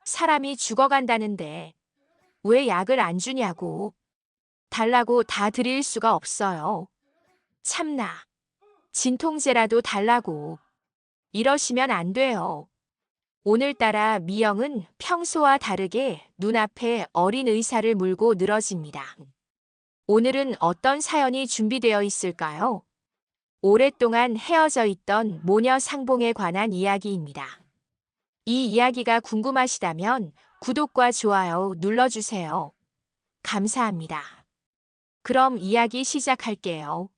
사람이 죽어간다는데 왜 약을 안 주냐고. 달라고 다 드릴 수가 없어요. 참나. 진통제라도 달라고. 이러시면 안 돼요. 오늘따라 미영은 평소와 다르게 눈앞에 어린 의사를 물고 늘어집니다. 오늘은 어떤 사연이 준비되어 있을까요? 오랫동안 헤어져 있던 모녀 상봉에 관한 이야기입니다. 이 이야기가 궁금하시다면 구독과 좋아요 눌러주세요. 감사합니다. 그럼 이야기 시작할게요.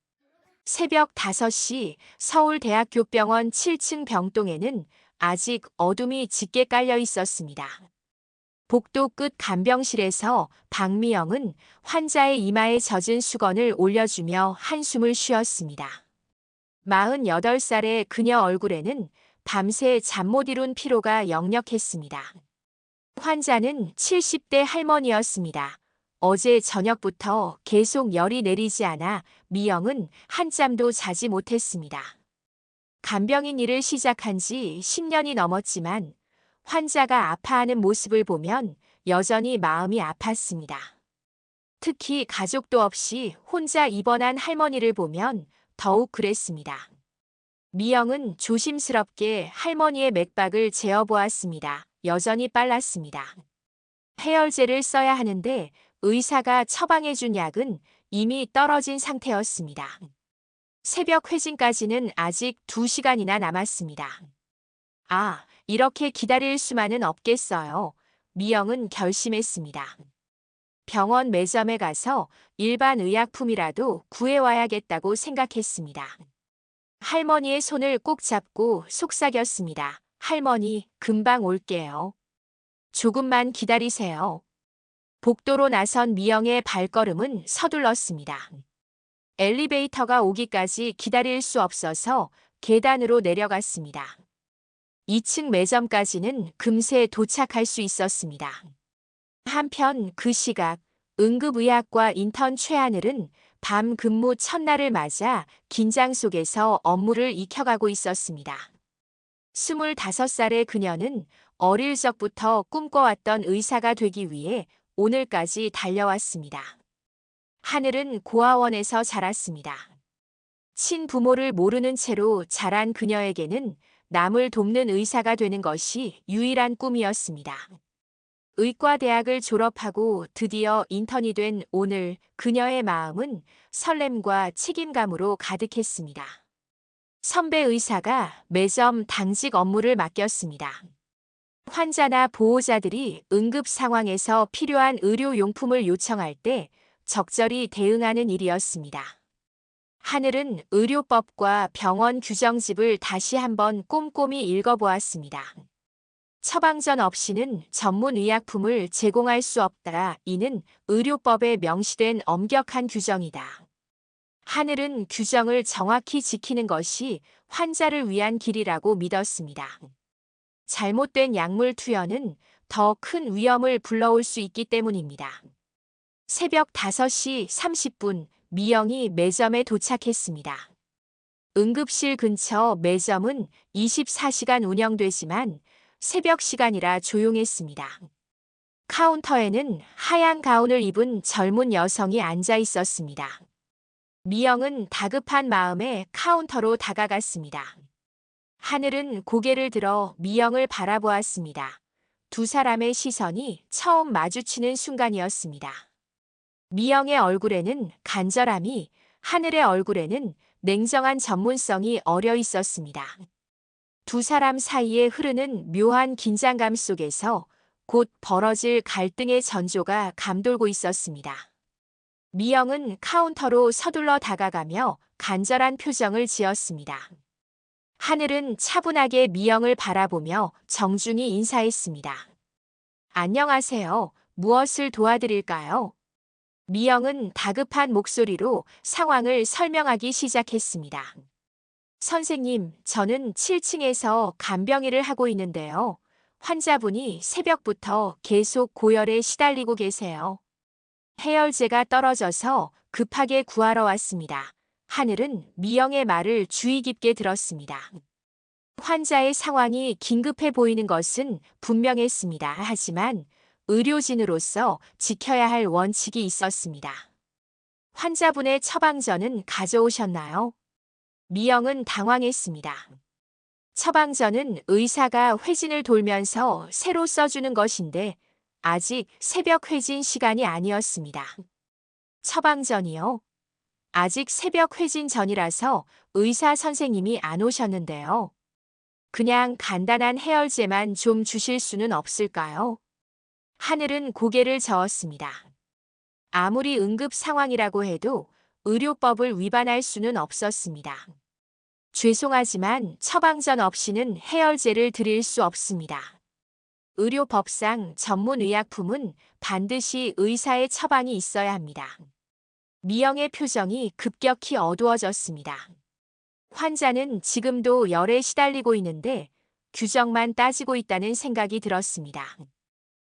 새벽 5시 서울대학교병원 7층 병동에는 아직 어둠이 짙게 깔려 있었습니다. 복도 끝 간병실에서 박미영은 환자의 이마에 젖은 수건을 올려주며 한숨을 쉬었습니다. 48살의 그녀 얼굴에는 밤새 잠 못 이룬 피로가 역력했습니다. 환자는 70대 할머니였습니다. 어제 저녁부터 계속 열이 내리지 않아 미영은 한잠도 자지 못했습니다. 간병인 일을 시작한 지 10년이 넘었지만 환자가 아파하는 모습을 보면 여전히 마음이 아팠습니다. 특히 가족도 없이 혼자 입원한 할머니를 보면 더욱 그랬습니다. 미영은 조심스럽게 할머니의 맥박을 재어보았습니다. 여전히 빨랐습니다. 해열제를 써야 하는데 의사가 처방해준 약은 이미 떨어진 상태였습니다. 새벽 회진까지는 아직 2시간이나 남았습니다. 아, 이렇게 기다릴 수만은 없겠어요. 미영은 결심했습니다. 병원 매점에 가서 일반 의약품이라도 구해와야겠다고 생각했습니다. 할머니의 손을 꼭 잡고 속삭였습니다. 할머니, 금방 올게요. 조금만 기다리세요. 복도로 나선 미영의 발걸음은 서둘렀습니다. 엘리베이터가 오기까지 기다릴 수 없어서 계단으로 내려갔습니다. 2층 매점까지는 금세 도착할 수 있었습니다. 한편 그 시각 응급의학과 인턴 최하늘은 밤 근무 첫날을 맞아 긴장 속에서 업무를 익혀가고 있었습니다. 25살의 그녀는 어릴 적부터 꿈꿔왔던 의사가 되기 위해 오늘까지 달려왔습니다. 하늘은 고아원에서 자랐습니다. 친부모를 모르는 채로 자란 그녀에게는 남을 돕는 의사가 되는 것이 유일한 꿈이었습니다. 의과대학을 졸업하고 드디어 인턴이 된 오늘 그녀의 마음은 설렘과 책임감으로 가득했습니다. 선배 의사가 매점 당직 업무를 맡겼습니다. 환자나 보호자들이 응급 상황에서 필요한 의료용품을 요청할 때 적절히 대응하는 일이었습니다. 하늘은 의료법과 병원 규정집을 다시 한번 꼼꼼히 읽어보았습니다. 처방전 없이는 전문 의약품을 제공할 수 없다. 이는 의료법에 명시된 엄격한 규정이다. 하늘은 규정을 정확히 지키는 것이 환자를 위한 길이라고 믿었습니다. 잘못된 약물 투여는 더 큰 위험을 불러올 수 있기 때문입니다. 새벽 5시 30분 미영이 매점에 도착했습니다. 응급실 근처 매점은 24시간 운영되지만 새벽 시간이라 조용했습니다. 카운터에는 하얀 가운을 입은 젊은 여성이 앉아 있었습니다. 미영은 다급한 마음에 카운터로 다가갔습니다. 하늘은 고개를 들어 미영을 바라보았습니다. 두 사람의 시선이 처음 마주치는 순간이었습니다. 미영의 얼굴에는 간절함이, 하늘의 얼굴에는 냉정한 전문성이 어려 있었습니다. 두 사람 사이에 흐르는 묘한 긴장감 속에서 곧 벌어질 갈등의 전조가 감돌고 있었습니다. 미영은 카운터로 서둘러 다가가며 간절한 표정을 지었습니다. 하늘은 차분하게 미영을 바라보며 정중히 인사했습니다. 안녕하세요. 무엇을 도와드릴까요? 미영은 다급한 목소리로 상황을 설명하기 시작했습니다. 선생님, 저는 7층에서 간병일을 하고 있는데요. 환자분이 새벽부터 계속 고열에 시달리고 계세요. 해열제가 떨어져서 급하게 구하러 왔습니다. 하늘은 미영의 말을 주의 깊게 들었습니다. 환자의 상황이 긴급해 보이는 것은 분명했습니다. 하지만 의료진으로서 지켜야 할 원칙이 있었습니다. 환자분의 처방전은 가져오셨나요? 미영은 당황했습니다. 처방전은 의사가 회진을 돌면서 새로 써주는 것인데 아직 새벽 회진 시간이 아니었습니다. 처방전이요? 아직 새벽 회진 전이라서 의사 선생님이 안 오셨는데요. 그냥 간단한 해열제만 좀 주실 수는 없을까요? 하늘은 고개를 저었습니다. 아무리 응급 상황이라고 해도 의료법을 위반할 수는 없었습니다. 죄송하지만 처방전 없이는 해열제를 드릴 수 없습니다. 의료법상 전문 의약품은 반드시 의사의 처방이 있어야 합니다. 미영의 표정이 급격히 어두워졌습니다. 환자는 지금도 열에 시달리고 있는데 규정만 따지고 있다는 생각이 들었습니다.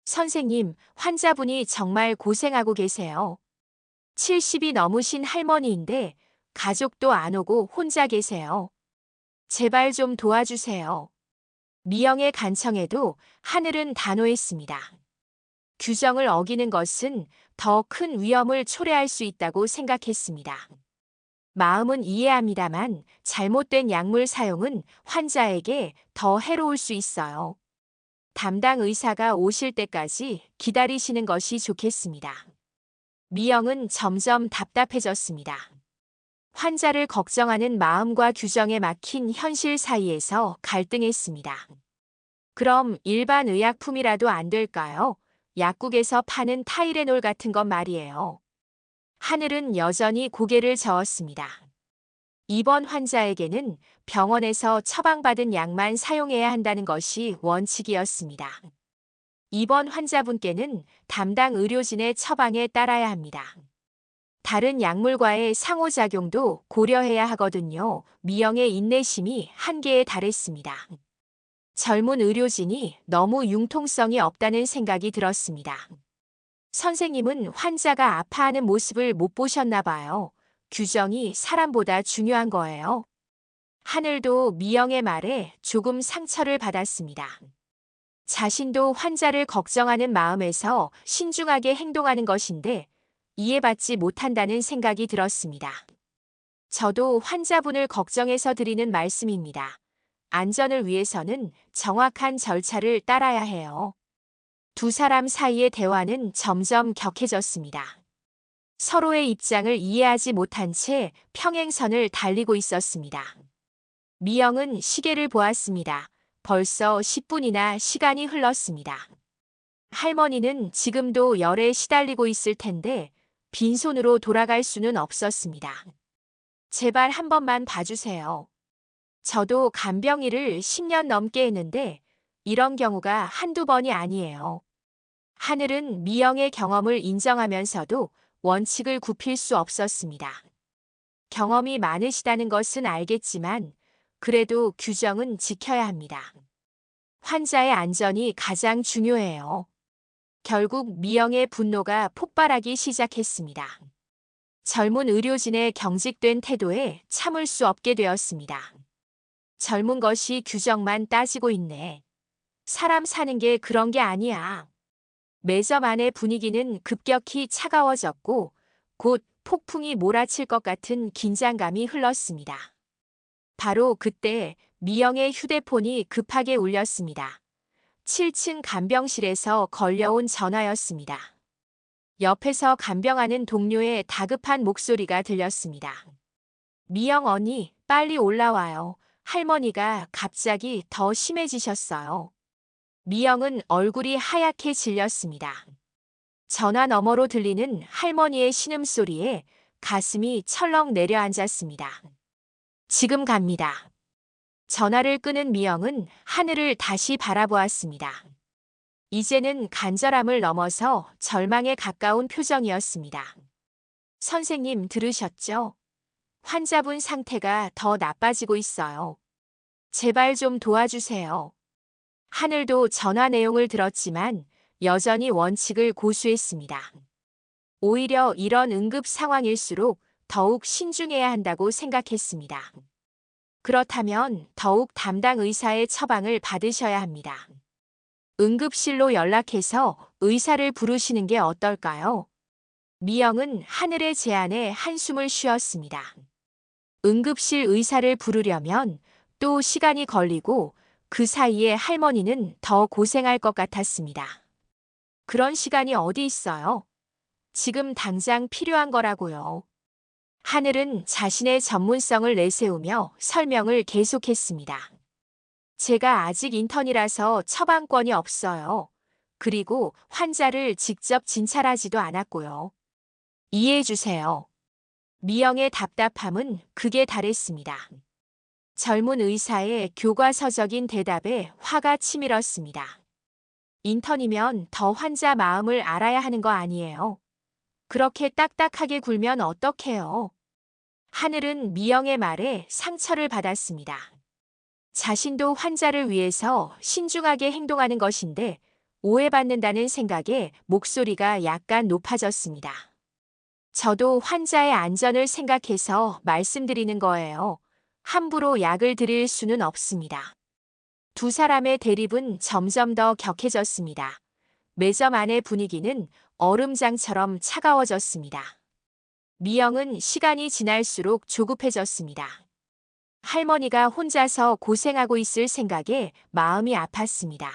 선생님, 환자분이 정말 고생하고 계세요. 70이 넘으신 할머니인데 가족도 안 오고 혼자 계세요. 제발 좀 도와주세요. 미영의 간청에도 하늘은 단호했습니다. 규정을 어기는 것은 더 큰 위험을 초래할 수 있다고 생각했습니다. 마음은 이해합니다만 잘못된 약물 사용은 환자에게 더 해로울 수 있어요. 담당 의사가 오실 때까지 기다리시는 것이 좋겠습니다. 미영은 점점 답답해졌습니다. 환자를 걱정하는 마음과 규정에 막힌 현실 사이에서 갈등했습니다. 그럼 일반 의약품이라도 안 될까요? 약국에서 파는 타이레놀 같은 것 말이에요. 하늘은 여전히 고개를 저었습니다. 이번 환자에게는 병원에서 처방받은 약만 사용해야 한다는 것이 원칙이었습니다. 이번 환자분께는 담당 의료진의 처방에 따라야 합니다. 다른 약물과의 상호작용도 고려해야 하거든요. 미영의 인내심이 한계에 달했습니다. 젊은 의료진이 너무 융통성이 없다는 생각이 들었습니다. 선생님은 환자가 아파하는 모습을 못 보셨나 봐요. 규정이 사람보다 중요한 거예요. 하늘도 미영의 말에 조금 상처를 받았습니다. 자신도 환자를 걱정하는 마음에서 신중하게 행동하는 것인데 이해받지 못한다는 생각이 들었습니다. 저도 환자분을 걱정해서 드리는 말씀입니다. 안전을 위해서는 정확한 절차를 따라야 해요. 두 사람 사이의 대화는 점점 격해졌습니다. 서로의 입장을 이해하지 못한 채 평행선을 달리고 있었습니다. 미영은 시계를 보았습니다. 벌써 10분이나 시간이 흘렀습니다. 할머니는 지금도 열에 시달리고 있을 텐데 빈손으로 돌아갈 수는 없었습니다. 제발 한 번만 봐주세요. 저도 간병일을 10년 넘게 했는데 이런 경우가 한두 번이 아니에요. 하늘은 미영의 경험을 인정하면서도 원칙을 굽힐 수 없었습니다. 경험이 많으시다는 것은 알겠지만 그래도 규정은 지켜야 합니다. 환자의 안전이 가장 중요해요. 결국 미영의 분노가 폭발하기 시작했습니다. 젊은 의료진의 경직된 태도에 참을 수 없게 되었습니다. 젊은 것이 규정만 따지고 있네. 사람 사는 게 그런 게 아니야. 매점 안의 분위기는 급격히 차가워졌고 곧 폭풍이 몰아칠 것 같은 긴장감이 흘렀습니다. 바로 그때 미영의 휴대폰이 급하게 울렸습니다. 7층 간병실에서 걸려온 전화였습니다. 옆에서 간병하는 동료의 다급한 목소리가 들렸습니다. 미영 언니, 빨리 올라와요. 할머니가 갑자기 더 심해지셨어요. 미영은 얼굴이 하얗게 질렸습니다. 전화 너머로 들리는 할머니의 신음소리에 가슴이 철렁 내려앉았습니다. 지금 갑니다. 전화를 끄는 미영은 하늘을 다시 바라보았습니다. 이제는 간절함을 넘어서 절망에 가까운 표정이었습니다. 선생님 들으셨죠? 환자분 상태가 더 나빠지고 있어요. 제발 좀 도와주세요. 하늘도 전화 내용을 들었지만 여전히 원칙을 고수했습니다. 오히려 이런 응급 상황일수록 더욱 신중해야 한다고 생각했습니다. 그렇다면 더욱 담당 의사의 처방을 받으셔야 합니다. 응급실로 연락해서 의사를 부르시는 게 어떨까요? 미영은 하늘의 제안에 한숨을 쉬었습니다. 응급실 의사를 부르려면 또 시간이 걸리고 그 사이에 할머니는 더 고생할 것 같았습니다. 그런 시간이 어디 있어요? 지금 당장 필요한 거라고요. 하늘은 자신의 전문성을 내세우며 설명을 계속했습니다. 제가 아직 인턴이라서 처방권이 없어요. 그리고 환자를 직접 진찰하지도 않았고요. 이해해 주세요. 미영의 답답함은 극에 달했습니다. 젊은 의사의 교과서적인 대답에 화가 치밀었습니다. 인턴이면 더 환자 마음을 알아야 하는 거 아니에요. 그렇게 딱딱하게 굴면 어떡해요? 하늘은 미영의 말에 상처를 받았습니다. 자신도 환자를 위해서 신중하게 행동하는 것인데 오해받는다는 생각에 목소리가 약간 높아졌습니다. 저도 환자의 안전을 생각해서 말씀드리는 거예요. 함부로 약을 드릴 수는 없습니다. 두 사람의 대립은 점점 더 격해졌습니다. 매점 안의 분위기는 얼음장처럼 차가워졌습니다. 미영은 시간이 지날수록 조급해졌습니다. 할머니가 혼자서 고생하고 있을 생각에 마음이 아팠습니다.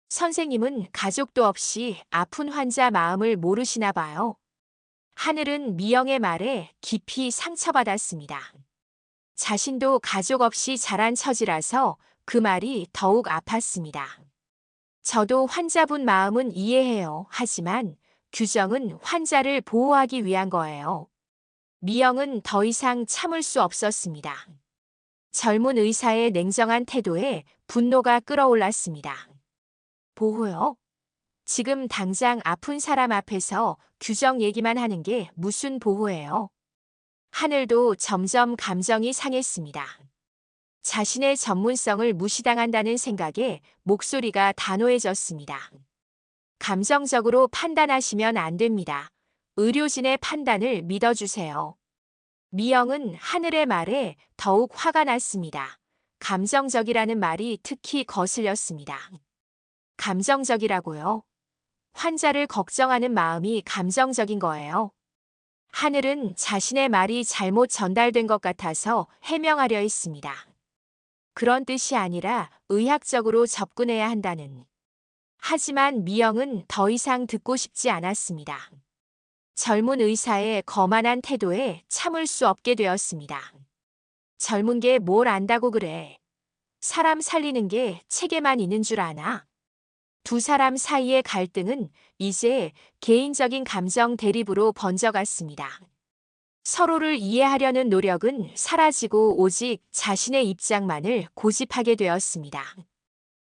선생님은 가족도 없이 아픈 환자 마음을 모르시나 봐요. 하늘은 미영의 말에 깊이 상처받았습니다. 자신도 가족 없이 자란 처지라서 그 말이 더욱 아팠습니다. 저도 환자분 마음은 이해해요. 하지만 규정은 환자를 보호하기 위한 거예요. 미영은 더 이상 참을 수 없었습니다. 젊은 의사의 냉정한 태도에 분노가 끓어올랐습니다. 보호요? 지금 당장 아픈 사람 앞에서 규정 얘기만 하는 게 무슨 보호예요? 하늘도 점점 감정이 상했습니다. 자신의 전문성을 무시당한다는 생각에 목소리가 단호해졌습니다. 감정적으로 판단하시면 안 됩니다. 의료진의 판단을 믿어주세요. 미영은 하늘의 말에 더욱 화가 났습니다. 감정적이라는 말이 특히 거슬렸습니다. 감정적이라고요? 환자를 걱정하는 마음이 감정적인 거예요. 하늘은 자신의 말이 잘못 전달된 것 같아서 해명하려 했습니다. 그런 뜻이 아니라 의학적으로 접근해야 한다는. 하지만 미영은 더 이상 듣고 싶지 않았습니다. 젊은 의사의 거만한 태도에 참을 수 없게 되었습니다. 젊은 게 뭘 안다고 그래. 사람 살리는 게 책에만 있는 줄 아나? 두 사람 사이의 갈등은 이제 개인적인 감정 대립으로 번져갔습니다. 서로를 이해하려는 노력은 사라지고 오직 자신의 입장만을 고집하게 되었습니다.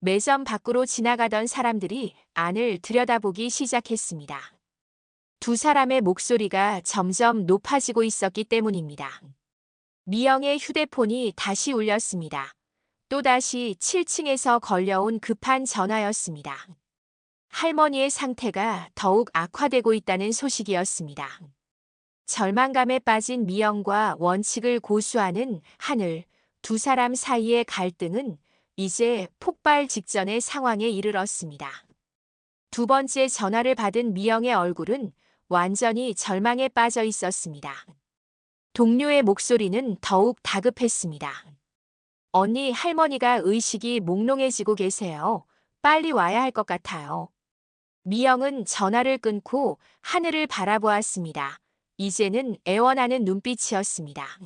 매점 밖으로 지나가던 사람들이 안을 들여다보기 시작했습니다. 두 사람의 목소리가 점점 높아지고 있었기 때문입니다. 미영의 휴대폰이 다시 울렸습니다. 또다시 7층에서 걸려온 급한 전화였습니다. 할머니의 상태가 더욱 악화되고 있다는 소식이었습니다. 절망감에 빠진 미영과 원칙을 고수하는 하늘, 두 사람 사이의 갈등은 이제 폭발 직전의 상황에 이르렀습니다. 두 번째 전화를 받은 미영의 얼굴은 완전히 절망에 빠져 있었습니다. 동료의 목소리는 더욱 다급했습니다. 언니, 할머니가 의식이 몽롱해지고 계세요. 빨리 와야 할 것 같아요. 미영은 전화를 끊고 하늘을 바라보았습니다. 이제는 애원하는 눈빛이었습니다.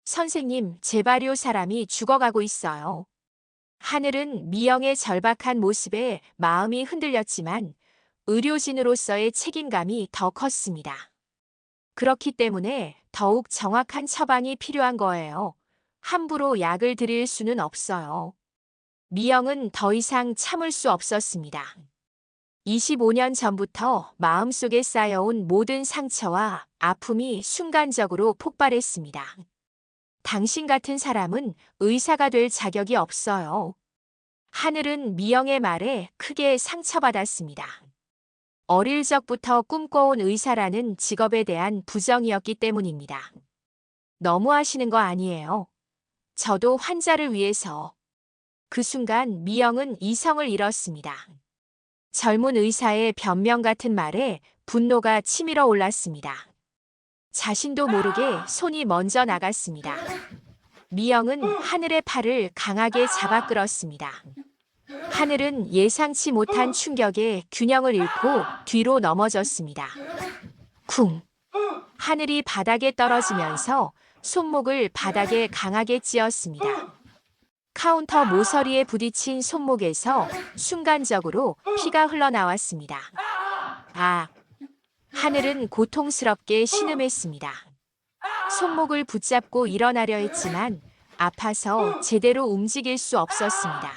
선생님, 제발요, 사람이 죽어가고 있어요. 하늘은 미영의 절박한 모습에 마음이 흔들렸지만 의료진으로서의 책임감이 더 컸습니다. 그렇기 때문에 더욱 정확한 처방이 필요한 거예요. 함부로 약을 드릴 수는 없어요. 미영은 더 이상 참을 수 없었습니다. 25년 전부터 마음속에 쌓여온 모든 상처와 아픔이 순간적으로 폭발했습니다. 당신 같은 사람은 의사가 될 자격이 없어요. 하늘은 미영의 말에 크게 상처받았습니다. 어릴 적부터 꿈꿔온 의사라는 직업에 대한 부정이었기 때문입니다. 너무하시는 거 아니에요? 저도 환자를 위해서. 그 순간 미영은 이성을 잃었습니다. 젊은 의사의 변명 같은 말에 분노가 치밀어 올랐습니다. 자신도 모르게 손이 먼저 나갔습니다. 미영은 하늘의 팔을 강하게 잡아 끌었습니다. 하늘은 예상치 못한 충격에 균형을 잃고 뒤로 넘어졌습니다. 쿵! 하늘이 바닥에 떨어지면서 손목을 바닥에 강하게 찧었습니다. 카운터 모서리에 부딪힌 손목에서 순간적으로 피가 흘러나왔습니다. 아! 하늘은 고통스럽게 신음했습니다. 손목을 붙잡고 일어나려 했지만 아파서 제대로 움직일 수 없었습니다.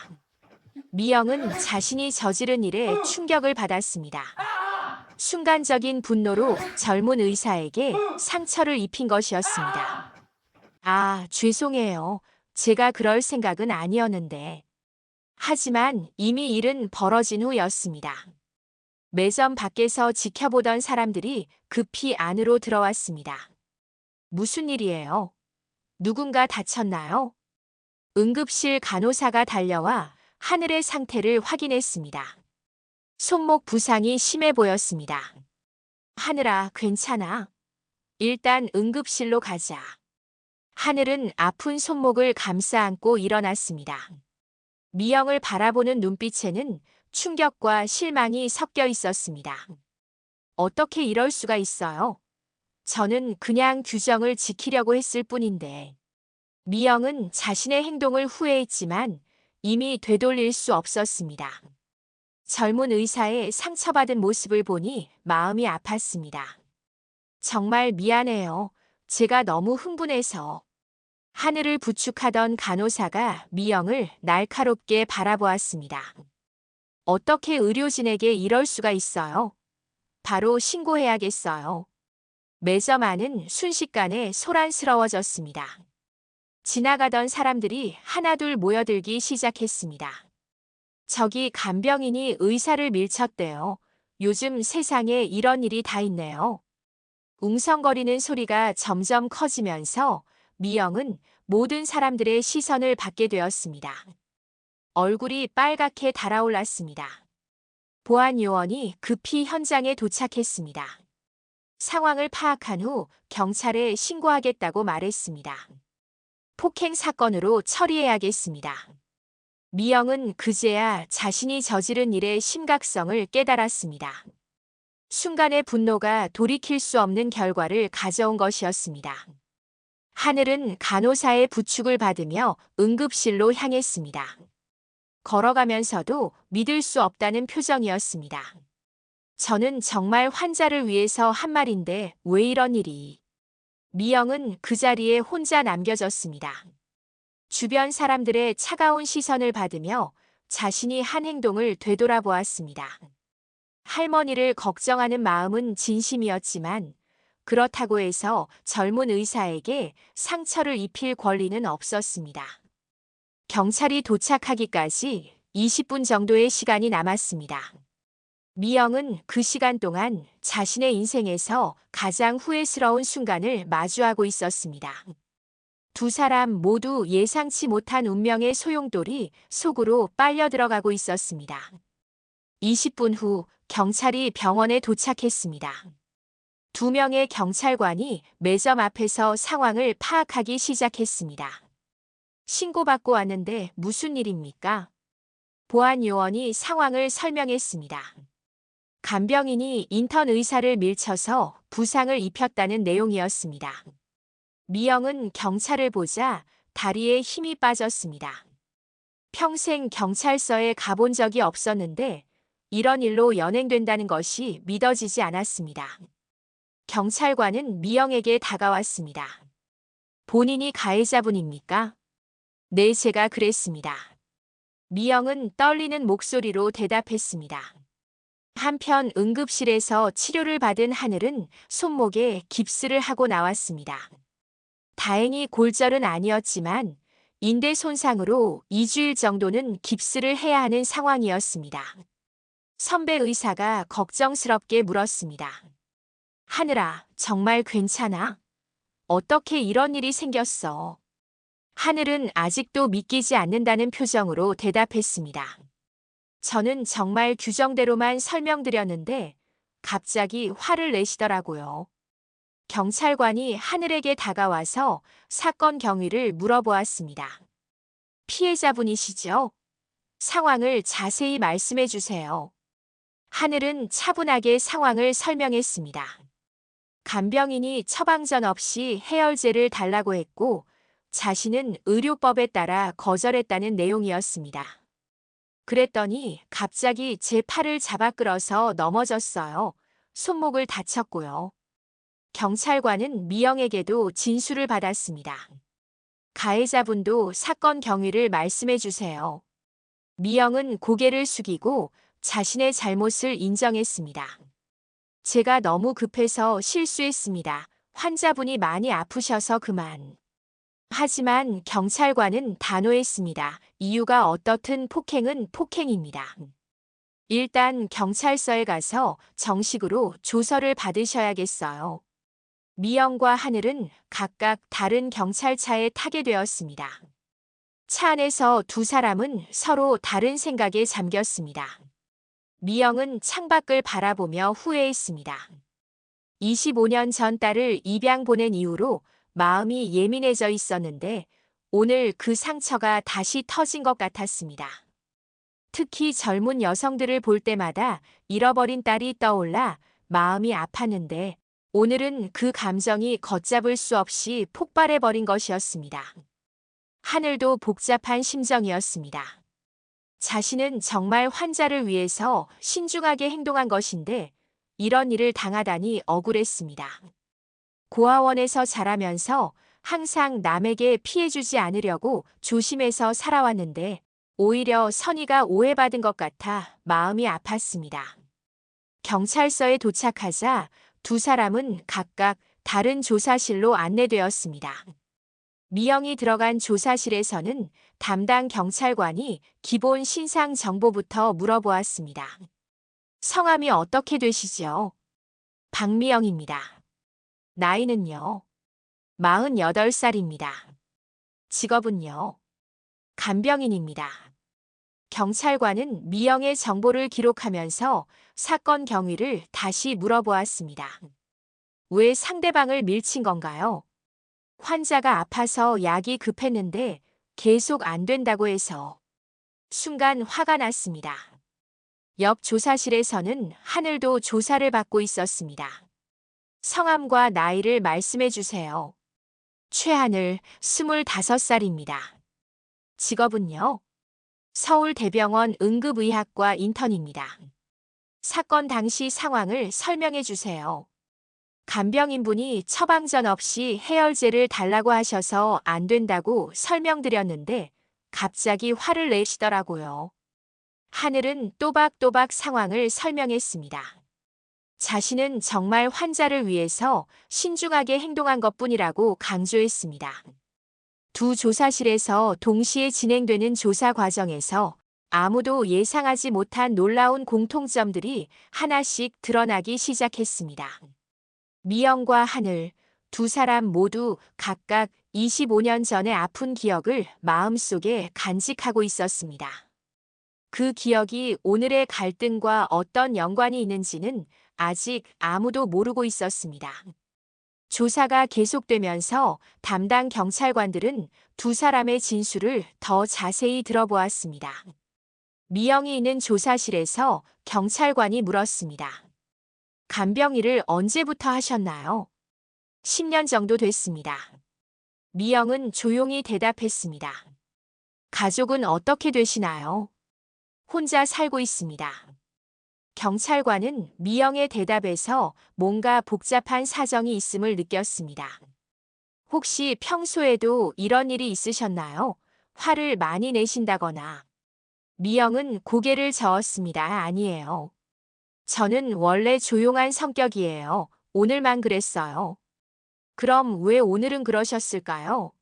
미영은 자신이 저지른 일에 충격을 받았습니다. 순간적인 분노로 젊은 의사에게 상처를 입힌 것이었습니다. 아, 죄송해요. 제가 그럴 생각은 아니었는데. 하지만 이미 일은 벌어진 후였습니다. 매점 밖에서 지켜보던 사람들이 급히 안으로 들어왔습니다. 무슨 일이에요? 누군가 다쳤나요? 응급실 간호사가 달려와 하늘의 상태를 확인했습니다. 손목 부상이 심해 보였습니다. 하늘아, 괜찮아? 일단 응급실로 가자. 하늘은 아픈 손목을 감싸 안고 일어났습니다. 미영을 바라보는 눈빛에는 충격과 실망이 섞여 있었습니다. 어떻게 이럴 수가 있어요? 저는 그냥 규정을 지키려고 했을 뿐인데. 미영은 자신의 행동을 후회했지만 이미 되돌릴 수 없었습니다. 젊은 의사의 상처받은 모습을 보니 마음이 아팠습니다. 정말 미안해요. 제가 너무 흥분해서. 하늘을 부축하던 간호사가 미영을 날카롭게 바라보았습니다. 어떻게 의료진에게 이럴 수가 있어요? 바로 신고해야겠어요. 매점 안은 순식간에 소란스러워졌습니다. 지나가던 사람들이 하나둘 모여들기 시작했습니다. 저기 간병인이 의사를 밀쳤대요. 요즘 세상에 이런 일이 다 있네요. 웅성거리는 소리가 점점 커지면서 미영은 모든 사람들의 시선을 받게 되었습니다. 얼굴이 빨갛게 달아올랐습니다. 보안 요원이 급히 현장에 도착했습니다. 상황을 파악한 후 경찰에 신고하겠다고 말했습니다. 폭행 사건으로 처리해야겠습니다. 미영은 그제야 자신이 저지른 일의 심각성을 깨달았습니다. 순간의 분노가 돌이킬 수 없는 결과를 가져온 것이었습니다. 하늘은 간호사의 부축을 받으며 응급실로 향했습니다. 걸어가면서도 믿을 수 없다는 표정이었습니다. 저는 정말 환자를 위해서 한 말인데 왜 이런 일이. 미영은 그 자리에 혼자 남겨졌습니다. 주변 사람들의 차가운 시선을 받으며 자신이 한 행동을 되돌아보았습니다. 할머니를 걱정하는 마음은 진심이었지만 그렇다고 해서 젊은 의사에게 상처를 입힐 권리는 없었습니다. 경찰이 도착하기까지 20분 정도의 시간이 남았습니다. 미영은 그 시간 동안 자신의 인생에서 가장 후회스러운 순간을 마주하고 있었습니다. 두 사람 모두 예상치 못한 운명의 소용돌이 속으로 빨려 들어가고 있었습니다. 20분 후 경찰이 병원에 도착했습니다. 두 명의 경찰관이 매점 앞에서 상황을 파악하기 시작했습니다. 신고받고 왔는데 무슨 일입니까? 보안 요원이 상황을 설명했습니다. 간병인이 인턴 의사를 밀쳐서 부상을 입혔다는 내용이었습니다. 미영은 경찰을 보자 다리에 힘이 빠졌습니다. 평생 경찰서에 가본 적이 없었는데 이런 일로 연행된다는 것이 믿어지지 않았습니다. 경찰관은 미영에게 다가왔습니다. 본인이 가해자분입니까? 네, 제가 그랬습니다. 미영은 떨리는 목소리로 대답했습니다. 한편 응급실에서 치료를 받은 하늘은 손목에 깁스를 하고 나왔습니다. 다행히 골절은 아니었지만 인대 손상으로 2주일 정도는 깁스를 해야 하는 상황이었습니다. 선배 의사가 걱정스럽게 물었습니다. 하늘아, 정말 괜찮아? 어떻게 이런 일이 생겼어? 하늘은 아직도 믿기지 않는다는 표정으로 대답했습니다. 저는 정말 규정대로만 설명드렸는데 갑자기 화를 내시더라고요. 경찰관이 하늘에게 다가와서 사건 경위를 물어보았습니다. 피해자분이시죠? 상황을 자세히 말씀해 주세요. 하늘은 차분하게 상황을 설명했습니다. 간병인이 처방전 없이 해열제를 달라고 했고 자신은 의료법에 따라 거절했다는 내용이었습니다. 그랬더니 갑자기 제 팔을 잡아 끌어서 넘어졌어요. 손목을 다쳤고요. 경찰관은 미영에게도 진술을 받았습니다. 가해자분도 사건 경위를 말씀해 주세요. 미영은 고개를 숙이고 자신의 잘못을 인정했습니다. 제가 너무 급해서 실수했습니다. 환자분이 많이 아프셔서 그만. 하지만 경찰관은 단호했습니다. 이유가 어떻든 폭행은 폭행입니다. 일단 경찰서에 가서 정식으로 조서를 받으셔야겠어요. 미영과 하늘은 각각 다른 경찰차에 타게 되었습니다. 차 안에서 두 사람은 서로 다른 생각에 잠겼습니다. 미영은 창밖을 바라보며 후회했습니다. 25년 전 딸을 입양 보낸 이후로 마음이 예민해져 있었는데 오늘 그 상처가 다시 터진 것 같았습니다. 특히 젊은 여성들을 볼 때마다 잃어버린 딸이 떠올라 마음이 아팠는데 오늘은 그 감정이 걷잡을 수 없이 폭발해버린 것이었습니다. 하늘도 복잡한 심정이었습니다. 자신은 정말 환자를 위해서 신중하게 행동한 것인데 이런 일을 당하다니 억울했습니다. 고아원에서 자라면서 항상 남에게 피해주지 않으려고 조심해서 살아왔는데 오히려 선의가 오해받은 것 같아 마음이 아팠습니다. 경찰서에 도착하자 두 사람은 각각 다른 조사실로 안내되었습니다. 미영이 들어간 조사실에서는 담당 경찰관이 기본 신상 정보부터 물어보았습니다. 성함이 어떻게 되시죠? 박미영입니다. 나이는요? 48살입니다. 직업은요? 간병인입니다. 경찰관은 미영의 정보를 기록하면서 사건 경위를 다시 물어보았습니다. 왜 상대방을 밀친 건가요? 환자가 아파서 약이 급했는데 계속 안 된다고 해서. 순간 화가 났습니다. 옆 조사실에서는 하늘도 조사를 받고 있었습니다. 성함과 나이를 말씀해 주세요. 최하늘, 25살입니다. 직업은요? 서울대병원 응급의학과 인턴입니다. 사건 당시 상황을 설명해 주세요. 간병인분이 처방전 없이 해열제를 달라고 하셔서 안 된다고 설명드렸는데 갑자기 화를 내시더라고요. 하늘은 또박또박 상황을 설명했습니다. 자신은 정말 환자를 위해서 신중하게 행동한 것뿐이라고 강조했습니다. 두 조사실에서 동시에 진행되는 조사 과정에서 아무도 예상하지 못한 놀라운 공통점들이 하나씩 드러나기 시작했습니다. 미영과 하늘, 두 사람 모두 각각 25년 전의 아픈 기억을 마음속에 간직하고 있었습니다. 그 기억이 오늘의 갈등과 어떤 연관이 있는지는 아직 아무도 모르고 있었습니다. 조사가 계속되면서 담당 경찰관들은 두 사람의 진술을 더 자세히 들어보았습니다. 미영이 있는 조사실에서 경찰관이 물었습니다. 간병인을 언제부터 하셨나요? 10년 정도 됐습니다. 미영은 조용히 대답했습니다. 가족은 어떻게 되시나요? 혼자 살고 있습니다. 경찰관은 미영의 대답에서 뭔가 복잡한 사정이 있음을 느꼈습니다. 혹시 평소에도 이런 일이 있으셨나요? 화를 많이 내신다거나. 미영은 고개를 저었습니다. 아니에요. 저는 원래 조용한 성격이에요. 오늘만 그랬어요. 그럼 왜 오늘은 그러셨을까요?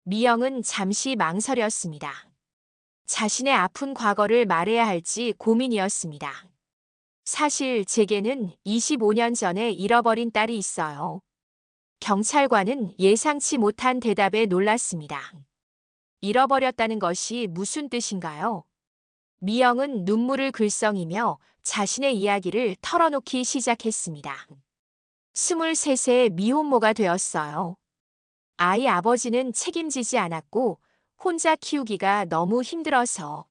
미영은 잠시 망설였습니다. 자신의 아픈 과거를 말해야 할지 고민이었습니다. 사실 제게는 25년 전에 잃어버린 딸이 있어요. 경찰관은 예상치 못한 대답에 놀랐습니다. 잃어버렸다는 것이 무슨 뜻인가요? 미영은 눈물을 글썽이며 자신의 이야기를 털어놓기 시작했습니다. 23세의 미혼모가 되었어요. 아이 아버지는 책임지지 않았고 혼자 키우기가 너무 힘들어서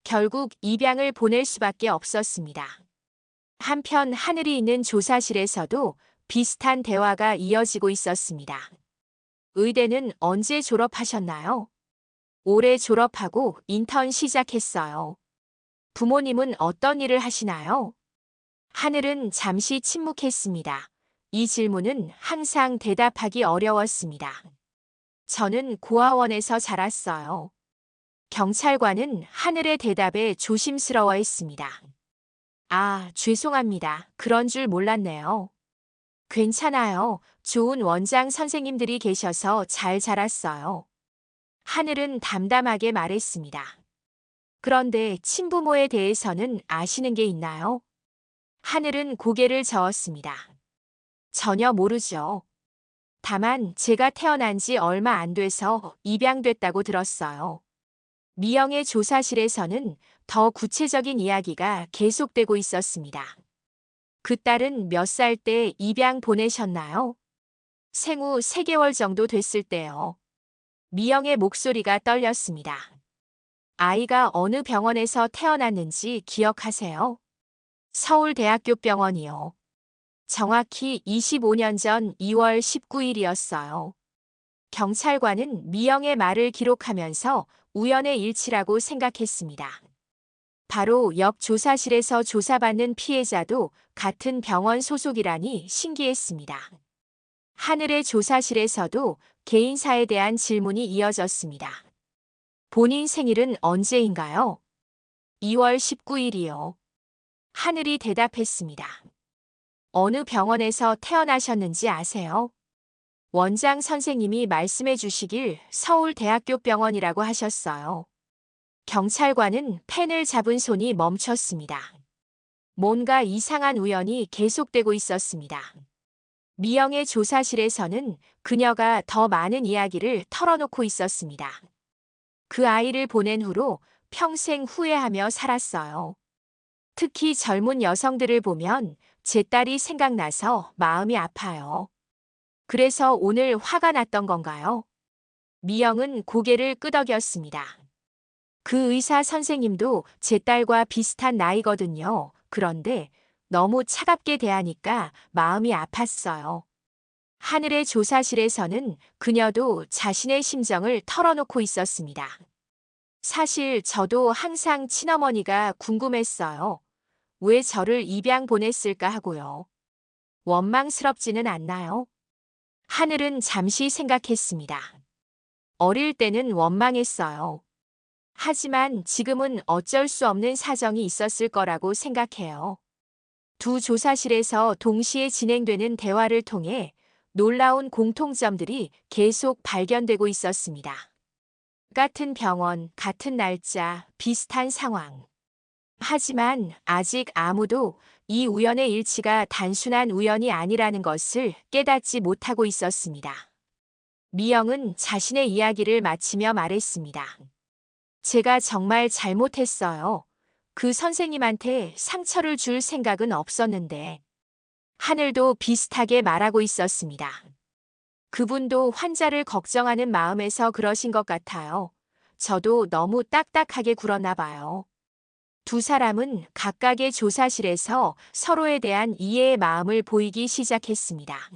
결국 입양을 보낼 수밖에 없었습니다. 한편 하늘이 있는 조사실에서도 비슷한 대화가 이어지고 있었습니다. 의대는 언제 졸업하셨나요? 올해 졸업하고 인턴 시작했어요. 부모님은 어떤 일을 하시나요? 하늘은 잠시 침묵했습니다. 이 질문은 항상 대답하기 어려웠습니다. 저는 고아원에서 자랐어요. 경찰관은 하늘의 대답에 조심스러워했습니다. 아, 죄송합니다. 그런 줄 몰랐네요. 괜찮아요. 좋은 원장 선생님들이 계셔서 잘 자랐어요. 하늘은 담담하게 말했습니다. 그런데 친부모에 대해서는 아시는 게 있나요? 하늘은 고개를 저었습니다. 전혀 모르죠. 다만 제가 태어난 지 얼마 안 돼서 입양됐다고 들었어요. 미영의 조사실에서는 더 구체적인 이야기가 계속되고 있었습니다. 그 딸은 몇 살 때 입양 보내셨나요? 생후 3개월 정도 됐을 때요. 미영의 목소리가 떨렸습니다. 아이가 어느 병원에서 태어났는지 기억하세요? 서울대학교 병원이요. 정확히 25년 전 2월 19일이었어요. 경찰관은 미영의 말을 기록하면서 우연의 일치라고 생각했습니다. 바로 옆 조사실에서 조사받는 피해자도 같은 병원 소속이라니 신기했습니다. 하늘의 조사실에서도 개인사에 대한 질문이 이어졌습니다. 본인 생일은 언제인가요? 2월 19일이요. 하늘이 대답했습니다. 어느 병원에서 태어나셨는지 아세요? 원장 선생님이 말씀해 주시길 서울대학교 병원이라고 하셨어요. 경찰관은 펜을 잡은 손이 멈췄습니다. 뭔가 이상한 우연이 계속되고 있었습니다. 미영의 조사실에서는 그녀가 더 많은 이야기를 털어놓고 있었습니다. 그 아이를 보낸 후로 평생 후회하며 살았어요. 특히 젊은 여성들을 보면 제 딸이 생각나서 마음이 아파요. 그래서 오늘 화가 났던 건가요? 미영은 고개를 끄덕였습니다. 그 의사 선생님도 제 딸과 비슷한 나이거든요. 그런데 너무 차갑게 대하니까 마음이 아팠어요. 하늘의 조사실에서는 그녀도 자신의 심정을 털어놓고 있었습니다. 사실 저도 항상 친어머니가 궁금했어요. 왜 저를 입양 보냈을까 하고요. 원망스럽지는 않나요? 하늘은 잠시 생각했습니다. 어릴 때는 원망했어요. 하지만 지금은 어쩔 수 없는 사정이 있었을 거라고 생각해요. 두 조사실에서 동시에 진행되는 대화를 통해 놀라운 공통점들이 계속 발견되고 있었습니다. 같은 병원, 같은 날짜, 비슷한 상황. 하지만 아직 아무도 이 우연의 일치가 단순한 우연이 아니라는 것을 깨닫지 못하고 있었습니다. 미영은 자신의 이야기를 마치며 말했습니다. 제가 정말 잘못했어요. 그 선생님한테 상처를 줄 생각은 없었는데. 하늘도 비슷하게 말하고 있었습니다. 그분도 환자를 걱정하는 마음에서 그러신 것 같아요. 저도 너무 딱딱하게 굴었나 봐요. 두 사람은 각각의 조사실에서 서로에 대한 이해의 마음을 보이기 시작했습니다.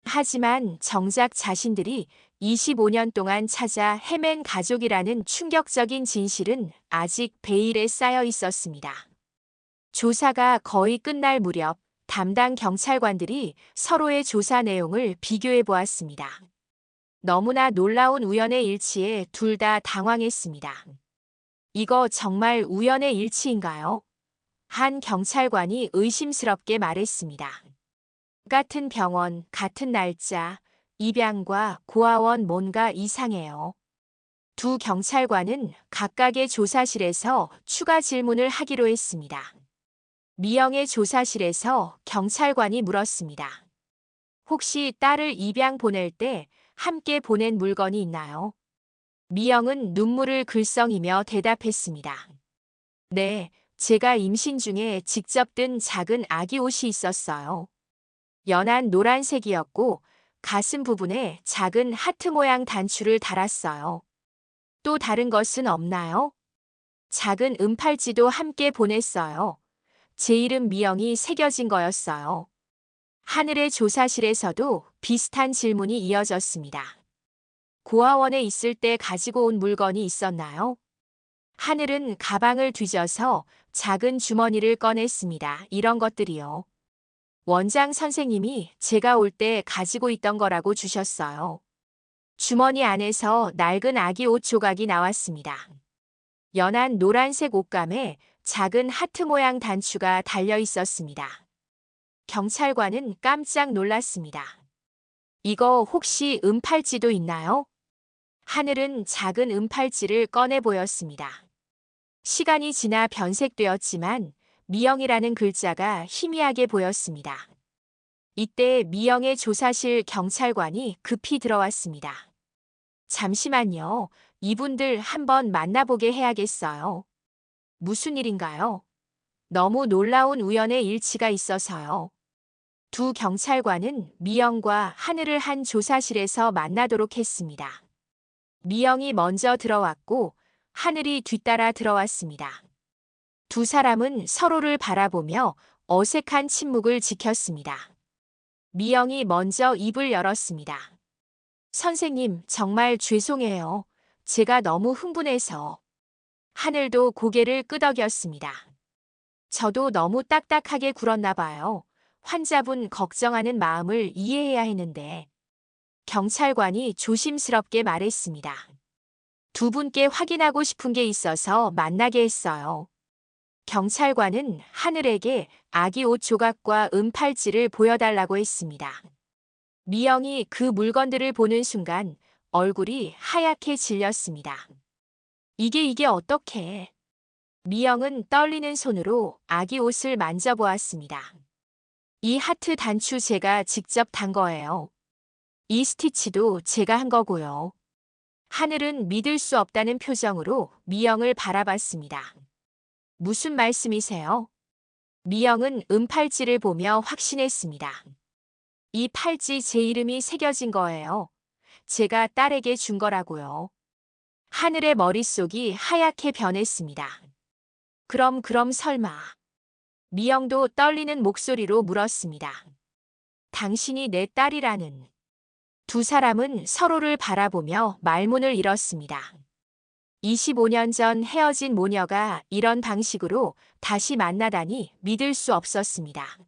하지만 정작 자신들이 25년 동안 찾아 헤맨 가족이라는 충격적인 진실은 아직 베일에 쌓여 있었습니다. 조사가 거의 끝날 무렵 담당 경찰관들이 서로의 조사 내용을 비교해 보았습니다. 너무나 놀라운 우연의 일치에 둘 다 당황했습니다. 이거 정말 우연의 일치인가요? 한 경찰관이 의심스럽게 말했습니다. 같은 병원, 같은 날짜, 입양과 고아원 뭔가 이상해요. 두 경찰관은 각각의 조사실에서 추가 질문을 하기로 했습니다. 미영의 조사실에서 경찰관이 물었습니다. 혹시 딸을 입양 보낼 때 함께 보낸 물건이 있나요? 미영은 눈물을 글썽이며 대답했습니다. 네, 제가 임신 중에 직접 든 작은 아기 옷이 있었어요. 연한 노란색이었고 가슴 부분에 작은 하트 모양 단추를 달았어요. 또 다른 것은 없나요? 작은 은팔찌도 함께 보냈어요. 제 이름 미영이 새겨진 거였어요. 하늘의 조사실에서도 비슷한 질문이 이어졌습니다. 고아원에 있을 때 가지고 온 물건이 있었나요? 하늘은 가방을 뒤져서 작은 주머니를 꺼냈습니다. 이런 것들이요. 원장 선생님이 제가 올 때 가지고 있던 거라고 주셨어요. 주머니 안에서 낡은 아기 옷 조각이 나왔습니다. 연한 노란색 옷감에 작은 하트 모양 단추가 달려 있었습니다. 경찰관은 깜짝 놀랐습니다. 이거 혹시 은팔찌도 있나요? 하늘은 작은 은팔찌를 꺼내 보였습니다. 시간이 지나 변색되었지만 미영이라는 글자가 희미하게 보였습니다. 이때 미영의 조사실 경찰관이 급히 들어왔습니다. 잠시만요. 이분들 한번 만나보게 해야겠어요. 무슨 일인가요? 너무 놀라운 우연의 일치가 있어서요. 두 경찰관은 미영과 하늘을 한 조사실에서 만나도록 했습니다. 미영이 먼저 들어왔고 하늘이 뒤따라 들어왔습니다. 두 사람은 서로를 바라보며 어색한 침묵을 지켰습니다. 미영이 먼저 입을 열었습니다. 선생님, 정말 죄송해요. 제가 너무 흥분해서. 하늘도 고개를 끄덕였습니다. 저도 너무 딱딱하게 굴었나 봐요. 환자분 걱정하는 마음을 이해해야 했는데. 경찰관이 조심스럽게 말했습니다. 두 분께 확인하고 싶은 게 있어서 만나게 했어요. 경찰관은 하늘에게 아기 옷 조각과 은팔찌를 보여달라고 했습니다. 미영이 그 물건들을 보는 순간 얼굴이 하얗게 질렸습니다. 이게 어떻게? 미영은 떨리는 손으로 아기 옷을 만져보았습니다. 이 하트 단추 제가 직접 단 거예요. 이 스티치도 제가 한 거고요. 하늘은 믿을 수 없다는 표정으로 미영을 바라봤습니다. 무슨 말씀이세요? 미영은 은팔찌를 보며 확신했습니다. 이 팔찌 제 이름이 새겨진 거예요. 제가 딸에게 준 거라고요. 하늘의 머릿속이 하얗게 변했습니다. 그럼 설마. 미영도 떨리는 목소리로 물었습니다. 당신이 내 딸이라는. 두 사람은 서로를 바라보며 말문을 잃었습니다. 25년 전 헤어진 모녀가 이런 방식으로 다시 만나다니 믿을 수 없었습니다.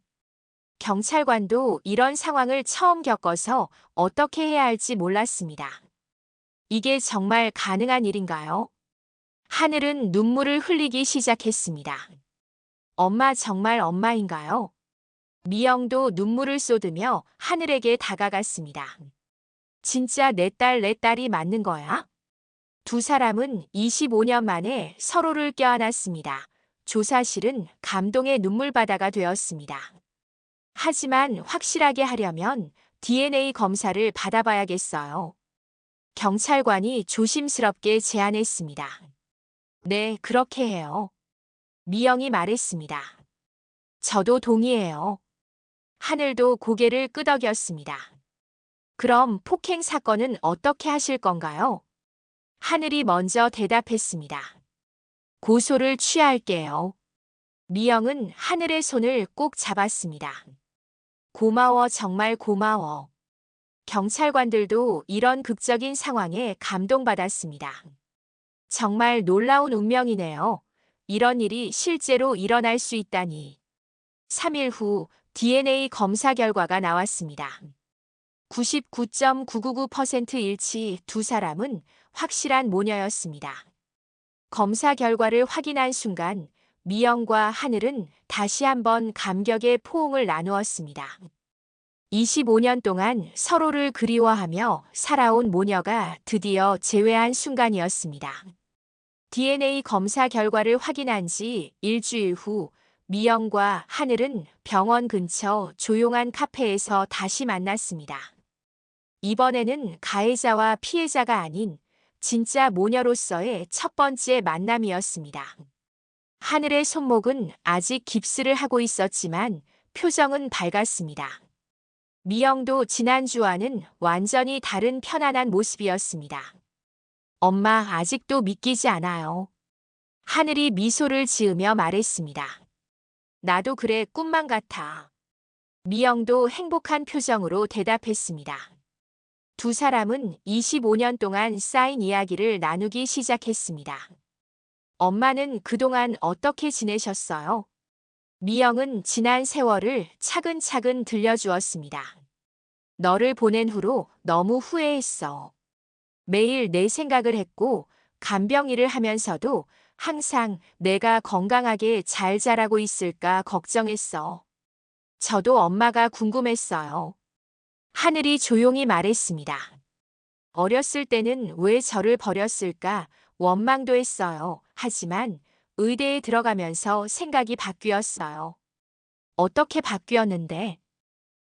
경찰관도 이런 상황을 처음 겪어서 어떻게 해야 할지 몰랐습니다. 이게 정말 가능한 일인가요? 하늘은 눈물을 흘리기 시작했습니다. 엄마 정말 엄마인가요? 미영도 눈물을 쏟으며 하늘에게 다가갔습니다. 진짜 내 딸이 맞는 거야? 두 사람은 25년 만에 서로를 껴안았습니다. 조사실은 감동의 눈물바다가 되었습니다. 하지만 확실하게 하려면 DNA 검사를 받아봐야겠어요. 경찰관이 조심스럽게 제안했습니다. 네, 그렇게 해요. 미영이 말했습니다. 저도 동의해요. 하늘도 고개를 끄덕였습니다. 그럼 폭행 사건은 어떻게 하실 건가요? 하늘이 먼저 대답했습니다. 고소를 취하할게요. 미영은 하늘의 손을 꼭 잡았습니다. 고마워, 정말 고마워. 경찰관들도 이런 극적인 상황에 감동받았습니다. 정말 놀라운 운명이네요. 이런 일이 실제로 일어날 수 있다니. 3일 후 DNA 검사 결과가 나왔습니다. 99.999% 일치. 두 사람은 확실한 모녀였습니다. 검사 결과를 확인한 순간 미영과 하늘은 다시 한번 감격의 포옹을 나누었습니다. 25년 동안 서로를 그리워하며 살아온 모녀가 드디어 재회한 순간이었습니다. DNA 검사 결과를 확인한 지 일주일 후 미영과 하늘은 병원 근처 조용한 카페에서 다시 만났습니다. 이번에는 가해자와 피해자가 아닌 진짜 모녀로서의 첫 번째 만남이었습니다. 하늘의 손목은 아직 깁스를 하고 있었지만 표정은 밝았습니다. 미영도 지난주와는 완전히 다른 편안한 모습이었습니다. 엄마 아직도 믿기지 않아요. 하늘이 미소를 지으며 말했습니다. 나도 그래 꿈만 같아. 미영도 행복한 표정으로 대답했습니다. 두 사람은 25년 동안 쌓인 이야기를 나누기 시작했습니다. 엄마는 그동안 어떻게 지내셨어요? 미영은 지난 세월을 차근차근 들려주었습니다. 너를 보낸 후로 너무 후회했어. 매일 내 생각을 했고 간병일을 하면서도 항상 내가 건강하게 잘 자라고 있을까 걱정했어. 저도 엄마가 궁금했어요. 하늘이 조용히 말했습니다. 어렸을 때는 왜 저를 버렸을까 원망도 했어요. 하지만 의대에 들어가면서 생각이 바뀌었어요. 어떻게 바뀌었는데?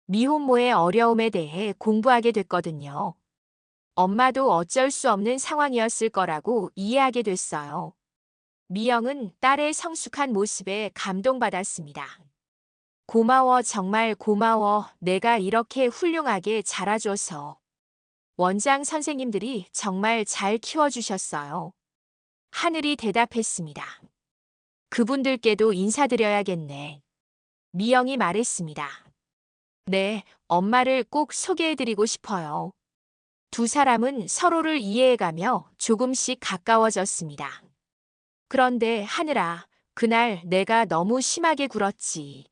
미혼모의 어려움에 대해 공부하게 됐거든요. 엄마도 어쩔 수 없는 상황이었을 거라고 이해하게 됐어요. 미영은 딸의 성숙한 모습에 감동받았습니다. 고마워, 정말 고마워. 내가 이렇게 훌륭하게 자라줘서. 원장 선생님들이 정말 잘 키워주셨어요. 하늘이 대답했습니다. 그분들께도 인사드려야겠네. 미영이 말했습니다. 네, 엄마를 꼭 소개해드리고 싶어요. 두 사람은 서로를 이해해가며 조금씩 가까워졌습니다. 그런데 하늘아, 그날 내가 너무 심하게 굴었지.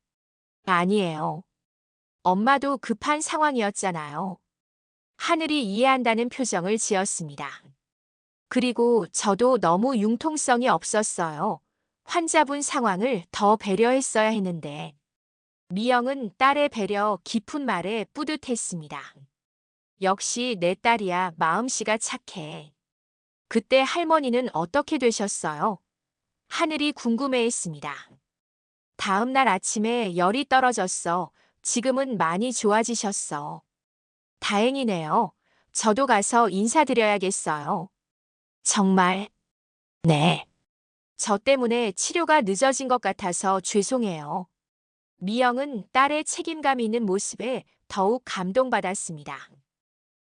아니에요. 엄마도 급한 상황이었잖아요. 하늘이 이해한다는 표정을 지었습니다. 그리고 저도 너무 융통성이 없었어요. 환자분 상황을 더 배려했어야 했는데. 미영은 딸의 배려 깊은 말에 뿌듯했습니다. 역시 내 딸이야 마음씨가 착해. 그때 할머니는 어떻게 되셨어요? 하늘이 궁금해했습니다. 다음 날 아침에 열이 떨어졌어. 지금은 많이 좋아지셨어. 다행이네요. 저도 가서 인사드려야겠어요. 정말? 네. 저 때문에 치료가 늦어진 것 같아서 죄송해요. 미영은 딸의 책임감 있는 모습에 더욱 감동받았습니다.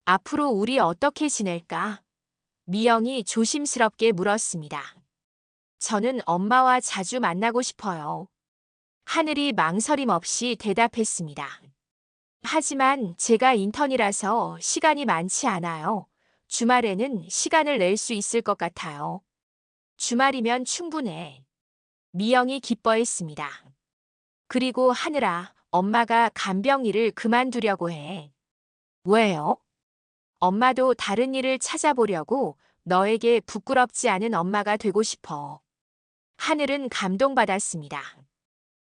앞으로 우리 어떻게 지낼까? 미영이 조심스럽게 물었습니다. 저는 엄마와 자주 만나고 싶어요. 하늘이 망설임 없이 대답했습니다. 하지만 제가 인턴이라서 시간이 많지 않아요. 주말에는 시간을 낼 수 있을 것 같아요. 주말이면 충분해. 미영이 기뻐했습니다. 그리고 하늘아, 엄마가 간병 일을 그만두려고 해. 왜요? 엄마도 다른 일을 찾아보려고 너에게 부끄럽지 않은 엄마가 되고 싶어. 하늘은 감동받았습니다.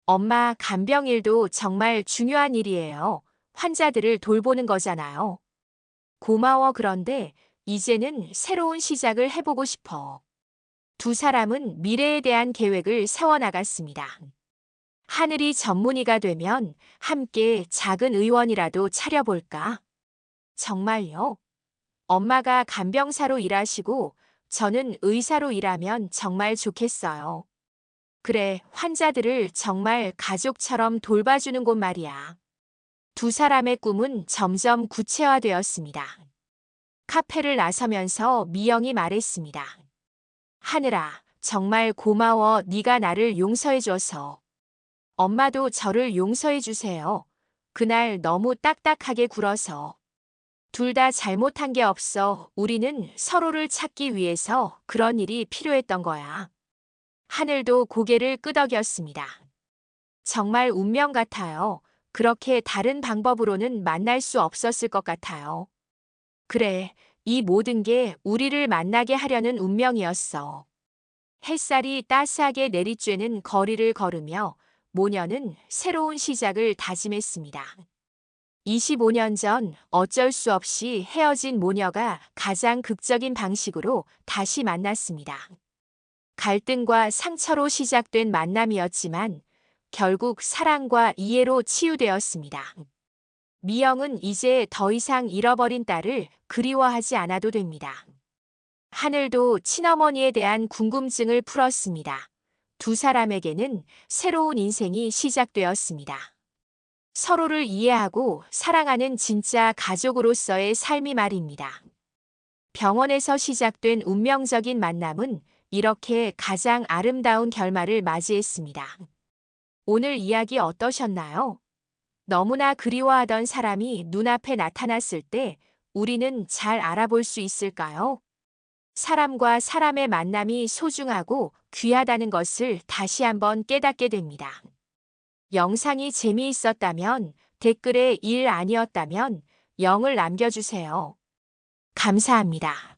엄마, 간병 일도 정말 중요한 일이에요. 환자들을 돌보는 거잖아요. 고마워. 그런데 이제는 새로운 시작을 해보고 싶어. 두 사람은 미래에 대한 계획을 세워나갔습니다. 하늘이 전문의가 되면 함께 작은 의원이라도 차려볼까? 정말요? 엄마가 간병사로 일하시고 저는 의사로 일하면 정말 좋겠어요. 그래, 환자들을 정말 가족처럼 돌봐주는 곳 말이야. 두 사람의 꿈은 점점 구체화되었습니다. 카페를 나서면서 미영이 말했습니다. 하늘아, 정말 고마워. 네가 나를 용서해줘서. 엄마도 저를 용서해주세요. 그날 너무 딱딱하게 굴어서. 둘 다 잘못한 게 없어. 우리는 서로를 찾기 위해서 그런 일이 필요했던 거야. 하늘도 고개를 끄덕였습니다. 정말 운명 같아요. 그렇게 다른 방법으로는 만날 수 없었을 것 같아요. 그래, 이 모든 게 우리를 만나게 하려는 운명이었어. 햇살이 따스하게 내리쬐는 거리를 걸으며 모녀는 새로운 시작을 다짐했습니다. 25년 전 어쩔 수 없이 헤어진 모녀가 가장 극적인 방식으로 다시 만났습니다. 갈등과 상처로 시작된 만남이었지만 결국 사랑과 이해로 치유되었습니다. 미영은 이제 더 이상 잃어버린 딸을 그리워하지 않아도 됩니다. 하늘도 친어머니에 대한 궁금증을 풀었습니다. 두 사람에게는 새로운 인생이 시작되었습니다. 서로를 이해하고 사랑하는 진짜 가족으로서의 삶이 말입니다. 병원에서 시작된 운명적인 만남은 이렇게 가장 아름다운 결말을 맞이했습니다. 오늘 이야기 어떠셨나요? 너무나 그리워하던 사람이 눈앞에 나타났을 때 우리는 잘 알아볼 수 있을까요? 사람과 사람의 만남이 소중하고 귀하다는 것을 다시 한번 깨닫게 됩니다. 영상이 재미있었다면 댓글에 일 아니었다면 0을 남겨주세요. 감사합니다.